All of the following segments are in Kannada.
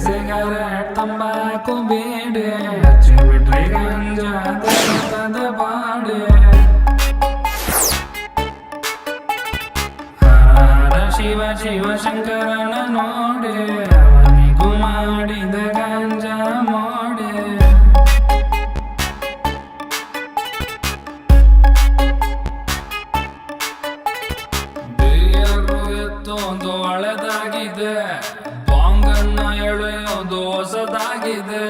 ಸಿಗರೇಟ್ ತಂಬಾಕು ಬೀಡಿ ಹಚ್ಚಿ ಬಿಟ್ರಿ ಗಂಜಾ ತದ ಬಾಡಿ ಹರ ಶಿವ ಶಿವ ಶಂಕರನ ನೋಡಿ ಅವನಿಗೂ ಮಾಡಿದ ಗಂಜಾ ಮೋಡಿ ಬೇರು ಎತ್ತೊಂದು ಹಳೆದಾಗಿದೆ ಬಾಂಗನ್ನ ಎಳೆಯೋದು ಹೊಸದಾಗಿದೆ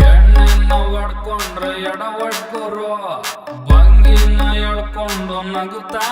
ಎಣ್ಣೆನ್ನ ಹೊಡ್ಕೊಂಡ್ರೆ ಎಡ ಹೊಡ್ಕೊರು ಭಂಗಿನ ಎಳ್ಕೊಂಡು ನಗುತ್ತಾ